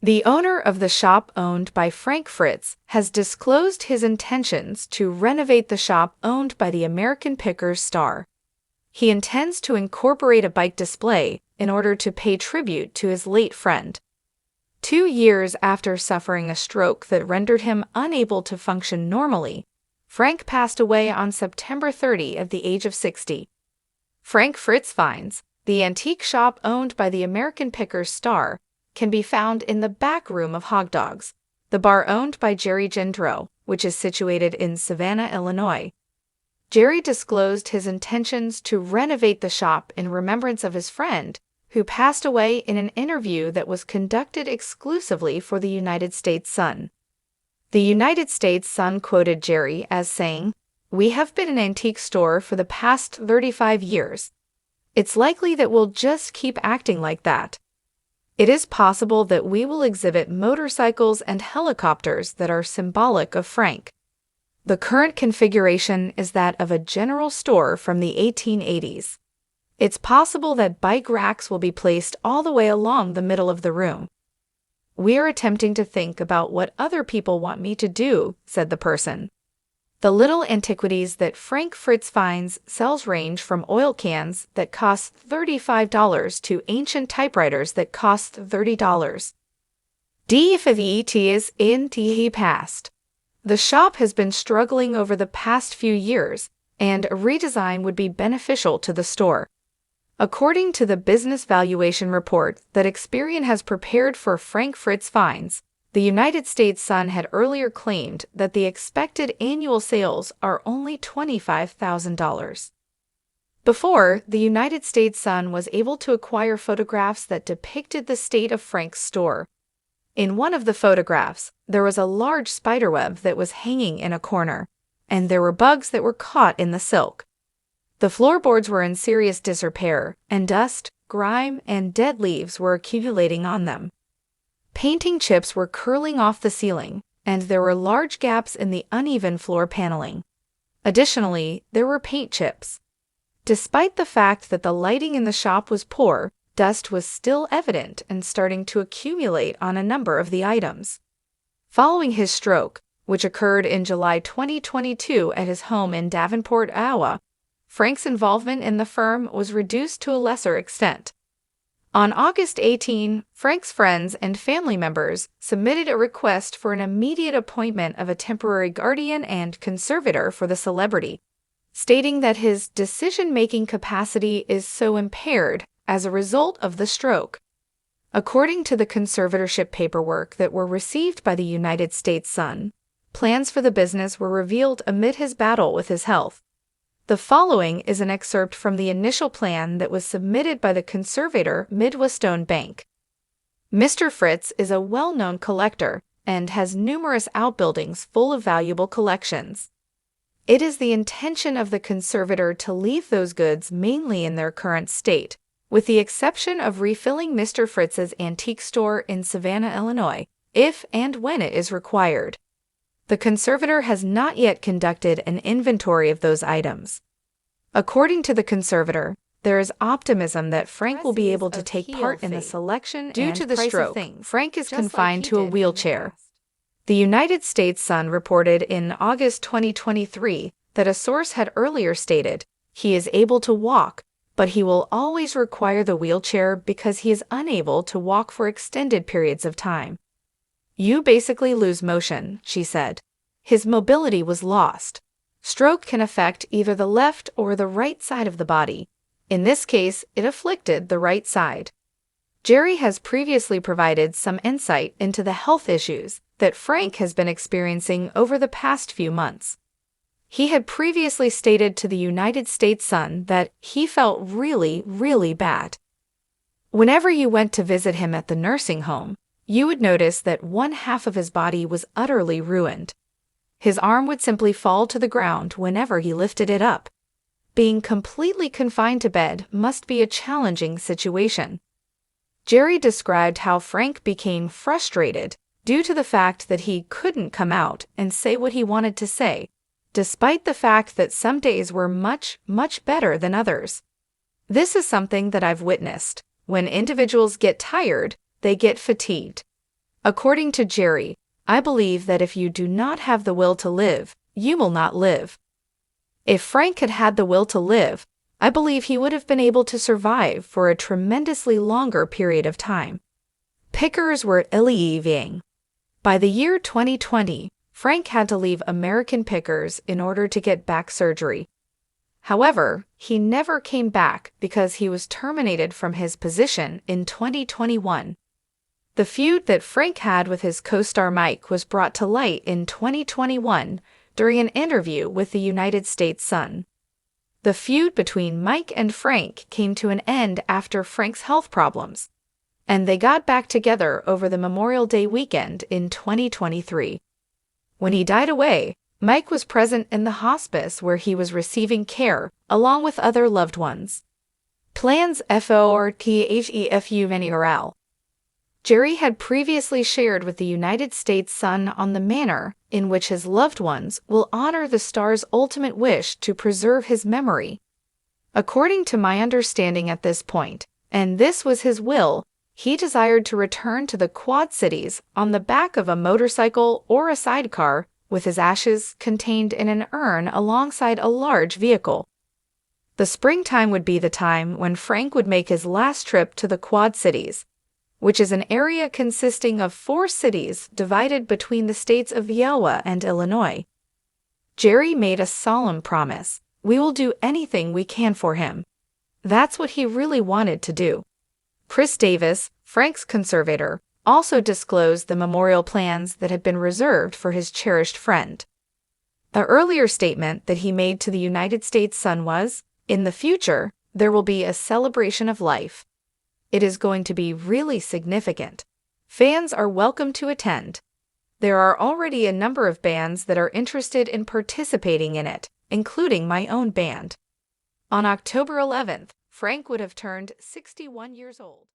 The owner of the shop owned by Frank Fritz has disclosed his intentions to renovate the shop owned by the American Pickers star. He intends to incorporate a bike display in order to pay tribute to his late friend. 2 years after suffering a stroke that rendered him unable to function normally, Frank passed away on September 30 at the age of 60. Frank Fritz finds the antique shop owned by the American Pickers star can be found in the back room of Hog Dogs, the bar owned by Jerry Gendreau, which is situated in Savannah, Illinois. Jerry disclosed his intentions to renovate the shop in remembrance of his friend, who passed away, in an interview that was conducted exclusively for the United States Sun. The United States Sun quoted Jerry as saying, "We have been an antique store for the past 35 years. It's likely that we'll just keep acting like that. It is possible that we will exhibit motorcycles and helicopters that are symbolic of Frank. The current configuration is that of a general store from the 1880s. It's possible that bike racks will be placed all the way along the middle of the room. We are attempting to think about what other people want me to do," said the person. The little antiquities that Frank Fritz finds sells range from oil cans that cost $35 to ancient typewriters that cost $30. DFVETs in he passed. The shop has been struggling over the past few years, and a redesign would be beneficial to the store. According to the business valuation report that Experian has prepared for Frank Fritz finds, the United States Sun had earlier claimed that the expected annual sales are only $25,000. Before, the United States Sun was able to acquire photographs that depicted the state of Frank's store. In one of the photographs, there was a large spiderweb that was hanging in a corner, and there were bugs that were caught in the silk. The floorboards were in serious disrepair, and dust, grime, and dead leaves were accumulating on them. Painting chips were curling off the ceiling, and there were large gaps in the uneven floor paneling. Additionally, there were paint chips. Despite the fact that the lighting in the shop was poor, dust was still evident and starting to accumulate on a number of the items. Following his stroke, which occurred in July 2022 at his home in Davenport, Iowa, Frank's involvement in the firm was reduced to a lesser extent. On August 18, Frank's friends and family members submitted a request for an immediate appointment of a temporary guardian and conservator for the celebrity, stating that his decision-making capacity is so impaired as a result of the stroke. According to the conservatorship paperwork that were received by the United States Sun, plans for the business were revealed amid his battle with his health. The following is an excerpt from the initial plan that was submitted by the conservator Midwestone Bank. Mr. Fritz is a well-known collector and has numerous outbuildings full of valuable collections. It is the intention of the conservator to leave those goods mainly in their current state, with the exception of refilling Mr. Fritz's antique store in Savannah, Illinois, if and when it is required. The conservator has not yet conducted an inventory of those items. According to the conservator, there is optimism that Frank will be able to take part in the selection due to the stroke. Frank is confined to a wheelchair. The United States Sun reported in August 2023 that a source had earlier stated he is able to walk, but he will always require the wheelchair because he is unable to walk for extended periods of time. "You basically lose motion," she said. His mobility was lost. Stroke can affect either the left or the right side of the body. In this case, it afflicted the right side. Jerry has previously provided some insight into the health issues that Frank has been experiencing over the past few months. He had previously stated to the United States Sun that he felt really, really bad. Whenever you went to visit him at the nursing home, you would notice that one half of his body was utterly ruined. His arm would simply fall to the ground whenever he lifted it up. Being completely confined to bed must be a challenging situation. Jerry described how Frank became frustrated due to the fact that he couldn't come out and say what he wanted to say, despite the fact that some days were much, much better than others. This is something that I've witnessed. When individuals get tired, they get fatigued. According to Jerry, I believe that if you do not have the will to live, you will not live. If Frank had had the will to live, I believe he would have been able to survive for a tremendously longer period of time. Pickers were illeaving. By the year 2020, Frank had to leave American Pickers in order to get back surgery. However, he never came back because he was terminated from his position in 2021. The feud that Frank had with his co-star Mike was brought to light in 2021 during an interview with the United States Sun. The feud between Mike and Frank came to an end after Frank's health problems, and they got back together over the Memorial Day weekend in 2023. When he died away, Mike was present in the hospice where he was receiving care along with other loved ones. Plans FORTHEFU Veneral. Jerry had previously shared with the United States Sun on the manner in which his loved ones will honor the star's ultimate wish to preserve his memory. According to my understanding at this point, and this was his will, he desired to return to the Quad Cities on the back of a motorcycle or a sidecar with his ashes contained in an urn alongside a large vehicle. The springtime would be the time when Frank would make his last trip to the Quad Cities, which is an area consisting of 4 cities divided between the states of Iowa and Illinois. Jerry made a solemn promise: we will do anything we can for him. That's what he really wanted to do. Chris Davis, Frank's conservator, also disclosed the memorial plans that had been reserved for his cherished friend. The earlier statement that he made to the United States Sun was, "In the future, there will be a celebration of life. It is going to be really significant. Fans are welcome to attend. There are already a number of bands that are interested in participating in it, including my own band." On October 11th, Frank would have turned 61 years old.